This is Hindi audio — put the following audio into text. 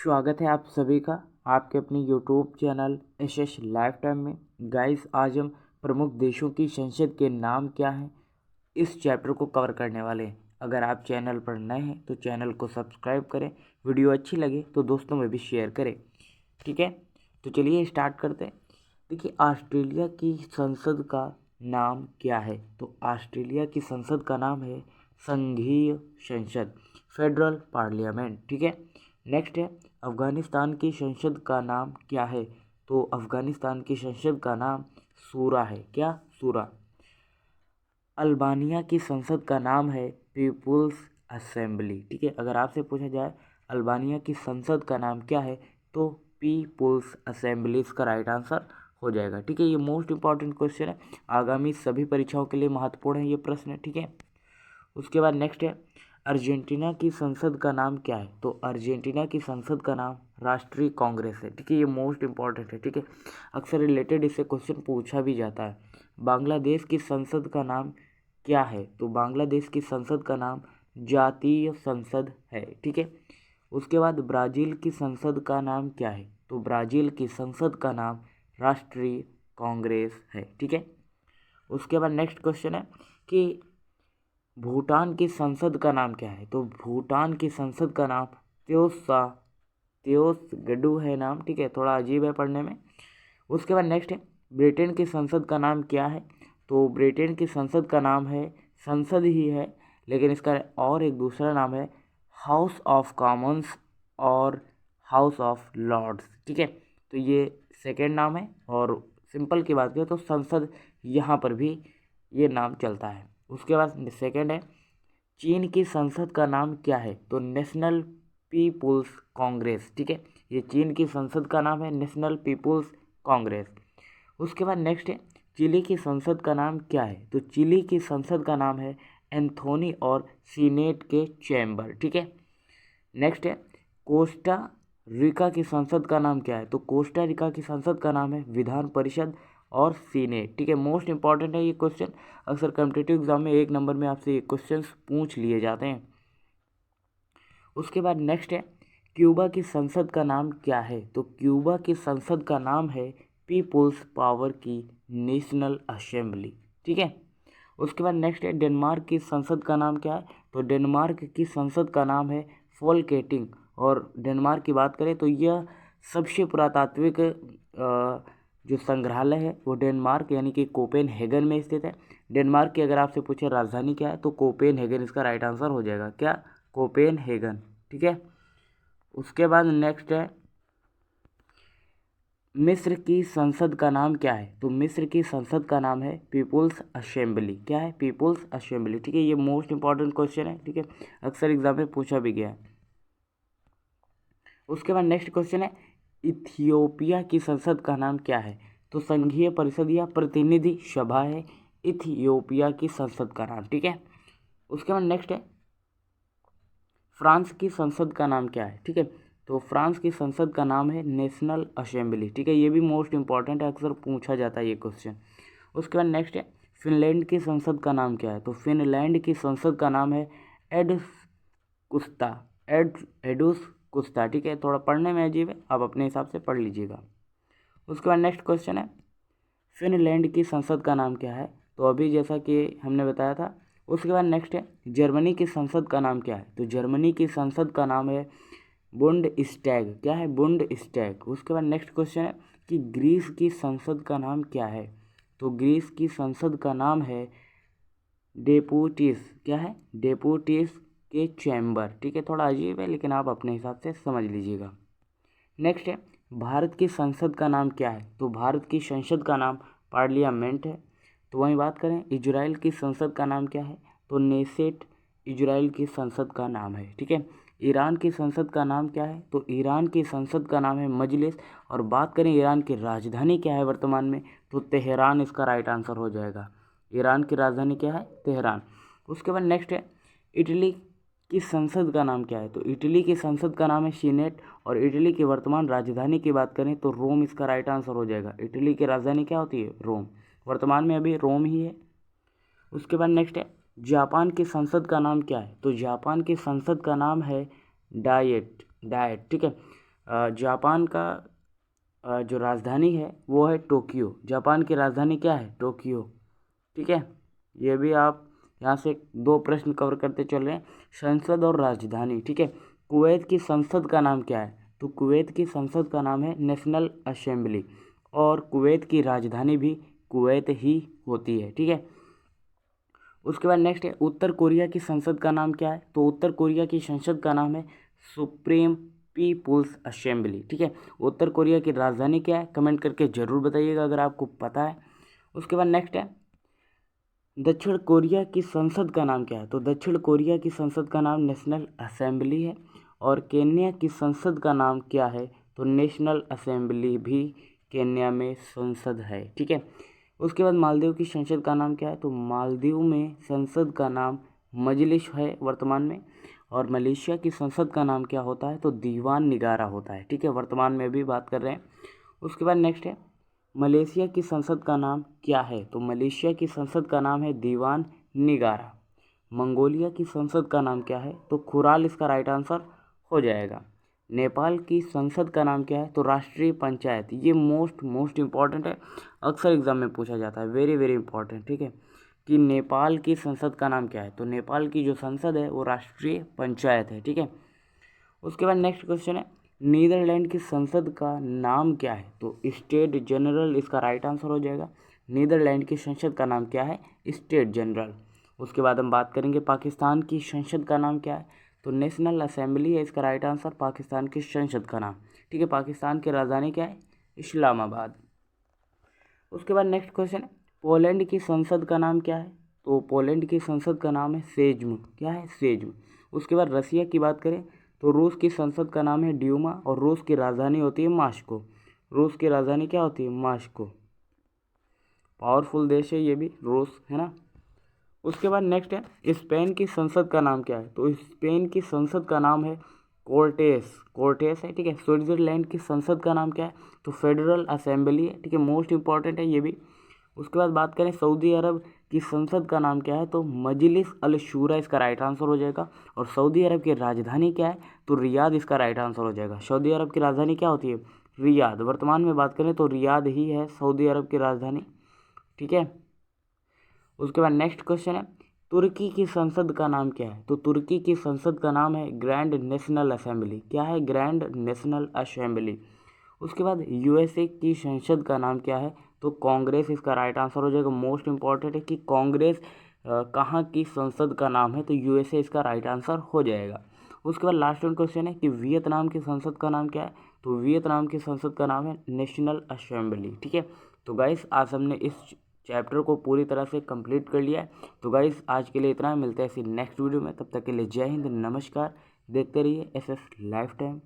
स्वागत है आप सभी का आपके अपने YouTube channel SS life time में। गाइस, आज हम प्रमुख देशों की संसद के नाम क्या हैं इस चैप्टर को कवर करने वाले हैं। अगर आप चैनल पर नए हैं तो चैनल को सब्सक्राइब करें, वीडियो अच्छी लगे तो दोस्तों में भी शेयर करें। ठीक है, तो चलिए स्टार्ट करते हैं। देखिए, ऑस्ट्रेलिया की संसद का नाम क्या है? तो ऑस्ट्रेलिया की संसद का नाम है संघीय संसद, फेडरल पार्लियामेंट। ठीक है, नेक्स्ट है अफगानिस्तान की संसद का नाम क्या है? तो अफगानिस्तान की संसद का नाम सूरा है। क्या? सूरा। अल्बानिया की संसद का नाम है पीपुल्स असेंबली। ठीक है, अगर आपसे पूछा जाए अल्बानिया की संसद का नाम क्या है तो पीपुल्स असेंबली इसका राइट आंसर हो जाएगा। ठीक है, ये मोस्ट इंपॉर्टेंट क्वेश्चन है, आगामी सभी परीक्षाओं के लिए महत्वपूर्ण है ये प्रश्न। ठीक है, उसके बाद नेक्स्ट है अर्जेंटीना की संसद का नाम क्या है? तो अर्जेंटीना की संसद का नाम राष्ट्रीय कांग्रेस है। ठीक है, ये मोस्ट इंपॉर्टेंट है। ठीक है, अक्सर रिलेटेड इससे क्वेश्चन पूछा भी जाता है। बांग्लादेश की संसद का नाम क्या है? तो बांग्लादेश की संसद का नाम जातीय संसद है। ठीक है, उसके बाद ब्राज़ील की संसद का नाम क्या है? तो ब्राज़ील की संसद का नाम राष्ट्रीय कांग्रेस है। ठीक है, उसके बाद नेक्स्ट क्वेश्चन है कि भूटान की संसद का नाम क्या है? तो भूटान की संसद का नाम त्योस गडू है नाम। ठीक है, थोड़ा अजीब है पढ़ने में। उसके बाद नेक्स्ट है ब्रिटेन की संसद का नाम क्या है? तो ब्रिटेन की संसद का नाम है, संसद ही है लेकिन इसका और एक दूसरा नाम है हाउस ऑफ कॉमन्स और हाउस ऑफ लॉर्ड्स। ठीक है, तो ये सेकेंड नाम है और सिंपल की बात करें तो संसद यहाँ पर भी ये नाम चलता है। उसके बाद सेकेंड है चीन की संसद का नाम क्या है? तो नेशनल पीपुल्स कांग्रेस। ठीक है, ये चीन की संसद का नाम है नेशनल पीपुल्स कांग्रेस। उसके बाद नेक्स्ट है चिली की संसद का नाम क्या है? तो चिली की संसद का नाम है एंथोनी और सीनेट के चैम्बर। ठीक है, नेक्स्ट है कोस्टा रिका की संसद का नाम क्या है? तो कोस्टा रिका की संसद का नाम है विधान परिषद और सीनेट। ठीक है, मोस्ट इंपॉर्टेंट है ये क्वेश्चन, अक्सर कॉम्पिटिटिव एग्जाम में 1 नंबर में आपसे ये क्वेश्चन पूछ लिए जाते हैं। उसके बाद नेक्स्ट है क्यूबा की संसद का नाम क्या है? तो क्यूबा की संसद का नाम है पीपुल्स पावर की नेशनल असेंबली। ठीक है, उसके बाद नेक्स्ट है डेनमार्क की संसद का नाम क्या है? तो डेनमार्क की संसद का नाम है फोल्केटिंग। और डेनमार्क की बात करें तो यह सबसे पुरातात्विक जो संग्रहालय है वो डेनमार्क यानी कि कोपेनहेगन में स्थित है। डेनमार्क की अगर आपसे पूछे राजधानी क्या है तो कोपेनहेगन इसका राइट आंसर हो जाएगा। क्या? कोपेनहेगन। ठीक है, उसके बाद नेक्स्ट है मिस्र की संसद का नाम क्या है? तो मिस्र की संसद का नाम है पीपुल्स असेंबली। क्या है? People's assembly. ठीक है, ये मोस्ट इंपॉर्टेंट क्वेश्चन है। ठीक है, अक्सर एग्जाम में पूछा भी गया है। उसके बाद नेक्स्ट क्वेश्चन है इथियोपिया की संसद का नाम क्या है? तो संघीय परिषद या प्रतिनिधि सभा है इथियोपिया की संसद का नाम। ठीक है, उसके बाद नेक्स्ट है फ्रांस की संसद का नाम क्या है? ठीक है, तो फ्रांस की संसद का नाम है नेशनल असेंबली। ठीक है, ये भी मोस्ट इंपॉर्टेंट है, अक्सर पूछा जाता है ये क्वेश्चन। उसके बाद नेक्स्ट है फिनलैंड की संसद का नाम क्या है? तो फिनलैंड की संसद का नाम है एडस कुस्ता एडुस कुस्ता। ठीक है, थोड़ा पढ़ने में अजीब है, आप अपने हिसाब से पढ़ लीजिएगा। उसके बाद नेक्स्ट क्वेश्चन है फिनलैंड की संसद का नाम क्या है? तो अभी जैसा कि हमने बताया था। उसके बाद नेक्स्ट है जर्मनी की संसद का नाम क्या है? तो जर्मनी की संसद का नाम है बुंडस्टैग। क्या है? बुंडस्टैग। उसके बाद नेक्स्ट क्वेश्चन है कि ग्रीस की संसद का नाम क्या है? तो ग्रीस की संसद का नाम है डेपुटीज। क्या है? डेपुटीज के चैम्बर। ठीक है, थोड़ा अजीब है लेकिन आप अपने हिसाब से समझ लीजिएगा। नेक्स्ट है भारत की संसद का नाम क्या है? तो भारत की संसद का नाम पार्लियामेंट है। तो वहीं बात करें इजराइल की संसद का नाम क्या है? तो नेसेट इजराइल की संसद का नाम है। ठीक है, ईरान की संसद का नाम क्या है? तो ईरान की संसद का नाम है मजलिस। और बात करें ईरान की राजधानी क्या है वर्तमान में, तो तेहरान इसका राइट आंसर हो जाएगा। ईरान की राजधानी क्या है? तेहरान। उसके बाद नेक्स्ट है इटली की संसद का नाम क्या है? तो इटली की संसद का नाम है सीनेट। और इटली की वर्तमान राजधानी की बात करें तो रोम इसका राइट आंसर हो जाएगा। इटली की राजधानी क्या होती है? रोम। वर्तमान में अभी रोम ही है। उसके बाद नेक्स्ट है जापान की संसद का नाम क्या है? तो जापान की संसद का नाम है डाइट। ठीक है, जापान का जो राजधानी है वो है टोक्यो। जापान की राजधानी क्या है? टोक्यो। ठीक है, ये भी आप यहाँ से 2 प्रश्न कवर करते चल रहे हैं, संसद और राजधानी। ठीक है, कुवैत की संसद का नाम क्या है? तो कुवैत की संसद का नाम है नेशनल असेंबली, और कुवैत की राजधानी भी कुवैत ही होती है। ठीक है, उसके बाद नेक्स्ट है, उत्तर कोरिया की संसद का नाम क्या है? तो उत्तर कोरिया की संसद का नाम है सुप्रीम पीपुल्स असेंबली। ठीक है, उत्तर कोरिया की राजधानी क्या है? कमेंट करके ज़रूर बताइएगा अगर आपको पता है। उसके बाद नेक्स्ट है, दक्षिण कोरिया की संसद का नाम क्या है? तो दक्षिण कोरिया की संसद का नाम नेशनल असेंबली है, और केन्या की संसद का नाम क्या है? तो नेशनल असेंबली भी केन्या में संसद है। ठीक है, उसके बाद मालदीव की संसद का नाम क्या है? तो मालदीव में संसद का नाम मजलिस है वर्तमान में, और मलेशिया की संसद का नाम क्या होता है? तो दीवान निगारा होता है। ठीक है, वर्तमान में भी बात कर रहे हैं। उसके बाद नेक्स्ट है, मलेशिया की संसद का नाम क्या है? तो मलेशिया की संसद का नाम है दीवान निगारा। मंगोलिया की संसद का नाम क्या है? तो खुराल इसका राइट आंसर हो जाएगा। नेपाल की संसद का नाम क्या है? तो राष्ट्रीय पंचायत। ये मोस्ट इम्पॉर्टेंट है, अक्सर एग्जाम में पूछा जाता है, वेरी वेरी इंपॉर्टेंट। ठीक है, कि नेपाल की संसद का नाम क्या है? तो नेपाल की जो संसद है वो राष्ट्रीय पंचायत है। ठीक है, उसके बाद नेक्स्ट क्वेश्चन है, नीदरलैंड की संसद का नाम क्या है? तो स्टेट जनरल इसका राइट आंसर हो जाएगा। नीदरलैंड की संसद का नाम क्या है? State general. उसके बाद हम बात करेंगे पाकिस्तान की संसद का नाम क्या है? तो नेशनल असेंबली है इसका राइट आंसर, पाकिस्तान की संसद का नाम। ठीक है, पाकिस्तान की राजधानी क्या है? इस्लामाबाद। उसके बाद नेक्स्ट क्वेश्चन है, पोलैंड की संसद का नाम क्या है? तो पोलैंड की संसद का नाम है सेज्म। क्या है? सेज्म। उसके बाद रसिया की बात करें तो रूस की संसद का नाम है ड्यूमा, और रूस की राजधानी होती है मास्को। रूस की राजधानी क्या होती है? मास्को। पावरफुल देश है ये भी, रूस, है ना। उसके बाद नेक्स्ट है, स्पेन की संसद का नाम क्या है? तो स्पेन की संसद का नाम है कोर्टेस। कोर्टेस है। ठीक है, स्विट्जरलैंड की संसद का नाम क्या है? तो फेडरल असेंबली है। ठीक है, मोस्ट इंपॉर्टेंट है ये भी। उसके बाद बात करें सऊदी अरब की संसद का नाम क्या है? तो मजलिस अल शूरा इसका राइट आंसर हो जाएगा। और सऊदी अरब की राजधानी क्या है? तो रियाद इसका राइट आंसर हो जाएगा। सऊदी अरब की राजधानी क्या होती है? रियाद। वर्तमान में बात करें तो रियाद ही है सऊदी अरब की राजधानी। ठीक है, उसके बाद नेक्स्ट क्वेश्चन है, तुर्की की संसद का नाम क्या है? तो तुर्की की संसद का नाम है ग्रैंड नेशनल असेंबली। क्या है? Grand national assembly. उसके बाद यूएसए की संसद का नाम क्या है? तो कांग्रेस इसका राइट आंसर हो जाएगा। मोस्ट इंपॉर्टेंट है कि कांग्रेस कहाँ की संसद का नाम है? तो यूएसए इसका राइट आंसर हो जाएगा। उसके बाद लास्ट वन क्वेश्चन है कि वियतनाम की संसद का नाम क्या है? तो वियतनाम की संसद का नाम है नेशनल असेंबली। ठीक है, तो गाइस आज हमने इस चैप्टर को पूरी तरह से कंप्लीट कर लिया है। तो गाइस आज के लिए इतना, मिलते हैं फिर नेक्स्ट वीडियो में। तब तक के लिए जय हिंद, नमस्कार। देखते रहिए एसएस लाइफ टाइम।